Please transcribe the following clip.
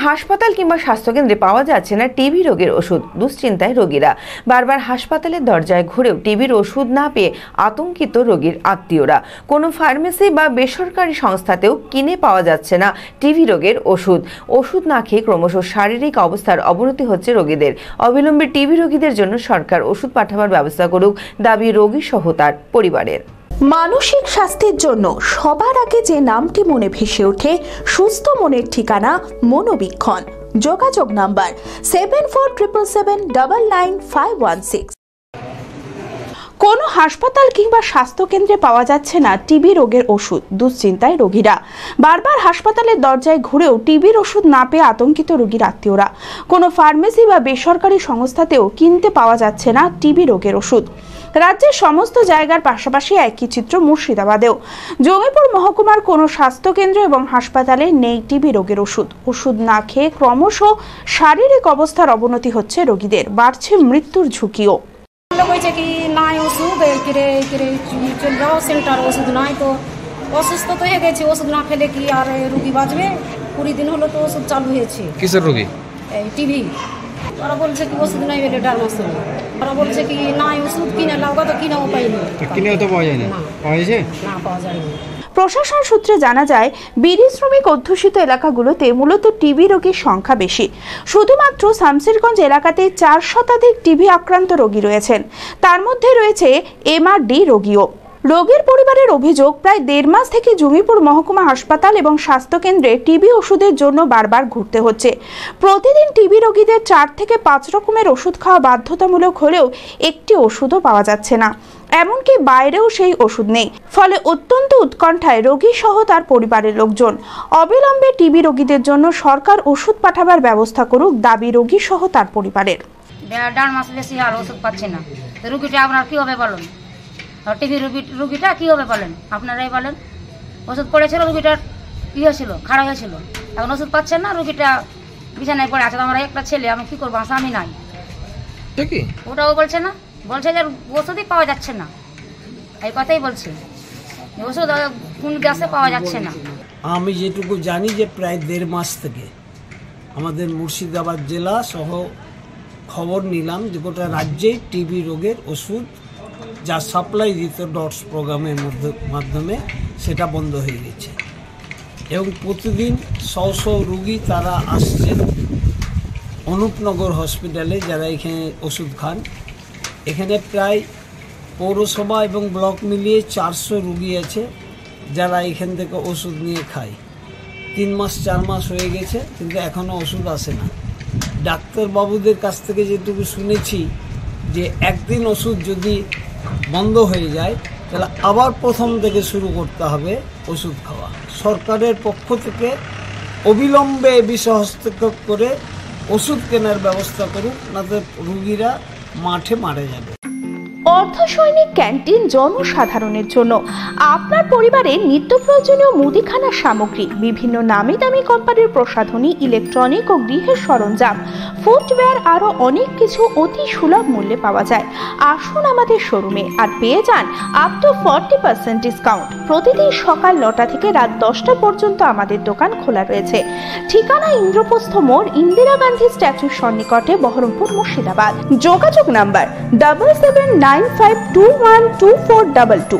হাসপাতাল কিংবা স্বাস্থ্যকেন্দ্রে পাওয়া যাচ্ছে না টিবি রোগের ওষুধ। দুশ্চিন্তায় রোগীরা। বারবার হাসপাতালের দরজায় ঘুরেও টিবির ওষুধ না পেয়ে আতঙ্কিত রোগীর আত্মীয়রা। কোনো ফার্মেসি বা বেসরকারি সংস্থাতেও কিনে পাওয়া যাচ্ছে না টিবি রোগের ওষুধ। ওষুধ না খেয়ে ক্রমশ শারীরিক অবস্থার অবনতি হচ্ছে রোগীদের। অবিলম্বে টিবি রোগীদের জন্য সরকার ওষুধ পাঠাবার ব্যবস্থা করুক, দাবি রোগী সহ তার পরিবারের। মানসিক স্বাস্থ্যের জন্য সবার আগে যে নামটি মনে ভেসে ওঠে, সুস্থ মনের ঠিকানা মনোবীক্ষণ। যোগাযোগ নাম্বার 7477799516। কোনো হাসপাতাল কিংবা স্বাস্থ্যকেন্দ্রে পাওয়া যাচ্ছে না টিবি রোগের ওষুধ। দুশ্চিন্তায় রোগীরা। বারবার হাসপাতালের দরজায় ঘুরেও টিবির ওষুধ না পেয়ে আতঙ্কিত রোগীর আত্মীয়রা। কোনো ফার্মেসি বা বেসরকারি সংস্থাতেও কিনতে পাওয়া যাচ্ছে না টিবি রোগের ওষুধ। রাজ্যের সমস্ত জায়গার পাশাপাশি একই চিত্র মুর্শিদাবাদেও। জঙ্গিপুর মহকুমার কোনো স্বাস্থ্যকেন্দ্র এবং হাসপাতালে নেই টিবি রোগের ওষুধ। ওষুধ না খেয়ে ক্রমশ শারীরিক অবস্থার অবনতি হচ্ছে রোগীদের, বাড়ছে মৃত্যুর ঝুঁকিও। বলছে কি নাই ওষুধ, কিরে কিরে চলে যাও সেন্টার, ওষুধ নাই তো অসুস্থ তো হয়ে গেছে, ওষুধ না খেলে কি আর রুগী বাঁচবে? 20 দিন হলো তো ওষুধ চালু হয়েছে। কিসের রোগী? এই টিভি। ওরা বলছে কি ওষুধ নাই বেলে ডার মাস। ওরা বলছে কি নাই ওষুধ কিনে লাও, তো কিনা উপায় নেই। কিনেও তো পাওয়া যায় না। পাওয়া যাচ্ছে না, পাওয়া যায়নি। প্রশাসন সূত্রে জানা যায়, বিড়ি শ্রমিক অধ্যুষিত এলাকাগুলোতে মূলত টিবি রোগীর সংখ্যা বেশি। শুধুমাত্র শামসেরগঞ্জ এলাকাতে 4 শতাধিক টিবি আক্রান্ত রোগী রয়েছেন। তার মধ্যে রয়েছে এমআরডি রোগীও। রোগীর পরিবারের অভিযোগ, প্রায় 1.5 মাস থেকে জঙ্গিপুর মহকুমা হাসপাতাল এবং স্বাস্থ্যকেন্দ্রে টিবি ওষুধের জন্য বারবার ঘুরতে হচ্ছে। প্রতিদিন টিবি রোগীদের 4 থেকে 5 রকমের ওষুধ খাওয়া বাধ্যতামূলক হলেও একটি ওষুধও পাওয়া যাচ্ছে না। এমনকি বাইরেও সেই ওষুধ নেই। ফলে অত্যন্ত উৎকণ্ঠায় রোগী সহ তার পরিবারের লোকজন। অবিলম্বে টিবি রোগীদের জন্য সরকার ওষুধ পাঠাবার ব্যবস্থা করুক, দাবি রোগী সহ তার পরিবারের। 1.5 মাস বেশি আর ওষুধ পাচ্ছে না। রোগীটা আপনার কি হবে বলুন? টিবি রোগীটা কি হবে বলেন? আপনারাই বলেন। ওষুধ পড়েছিল, রোগীটার কি হয়েছিল, খারাপ হয়েছিল। এখন ওষুধ পাচ্ছেন না, রোগীটা বিছানায় পড়ে আছে। আমার একটা ছেলে, আমি কি করবো? আমি নাই। ওটাও বলছে না, বলছে যে ওষুধই পাওয়া যাচ্ছে না। এই কথাই বলছে, ওষুধ কোন গ্যাসে পাওয়া যাচ্ছে না। আমি যেটুকু জানি যে প্রায় 1.5 মাস থেকে আমাদের মুর্শিদাবাদ জেলা সহ খবর নিলাম যে গোটা রাজ্যেই টিবি রোগের ওষুধ যা সাপ্লাই দিত ডটস প্রোগ্রামের মাধ্যমে সেটা বন্ধ হয়ে গেছে এবং প্রতিদিন 100 রুগী তারা আসছেন অনুপনগর হসপিটালে, যারা এখানে ওষুধ খান। এখানে প্রায় পৌরসভা এবং ব্লক মিলিয়ে 400 রুগী আছে যারা এখান থেকে ওষুধ নিয়ে খায়। 3 মাস 4 মাস হয়ে গেছে, কিন্তু এখনও ওষুধ আসে না। ডাক্তারবাবুদের কাছ থেকে যেটুকু শুনেছি যে একদিন ওষুধ যদি বন্ধ হয়ে যায় তাহলে আবার প্রথম থেকে শুরু করতে হবে ওষুধ খাওয়া। সরকারের পক্ষ থেকে অবিলম্বে বিষয় হস্তক্ষেপ করে ওষুধ কেনার ব্যবস্থা করুক, নাতে রুগীরা মাঠে মারা যাবে। অর্ধসৈনিক ক্যান্টিন জনসাধারণের জন্য। আপনার পরিবারের নিত্য প্রয়োজনীয় মুদিখানার সামগ্রী, বিভিন্ন নামি দামি কোম্পানির প্রসাধনী, ইলেকট্রনিক ও গৃহের সরঞ্জাম, ফুটওয়্যার, আরও অনেক কিছু অতি সুলভ মূল্যে পাওয়া যায়। আসুন আমাদের শোরুমে আর পেয়ে যান আপ টু 40% ডিসকাউন্ট। প্রতিদিন সকাল 9টা থেকে রাত 10টা পর্যন্ত আমাদের দোকান খোলা রয়েছে। ঠিকানা ইন্দ্রপ্রস্থ মোড়, ইন্দিরা গান্ধী স্ট্যাচুর সন্নিকটে, বহরমপুর, মুর্শিদাবাদ। যোগাযোগ নাম্বার 7795212422।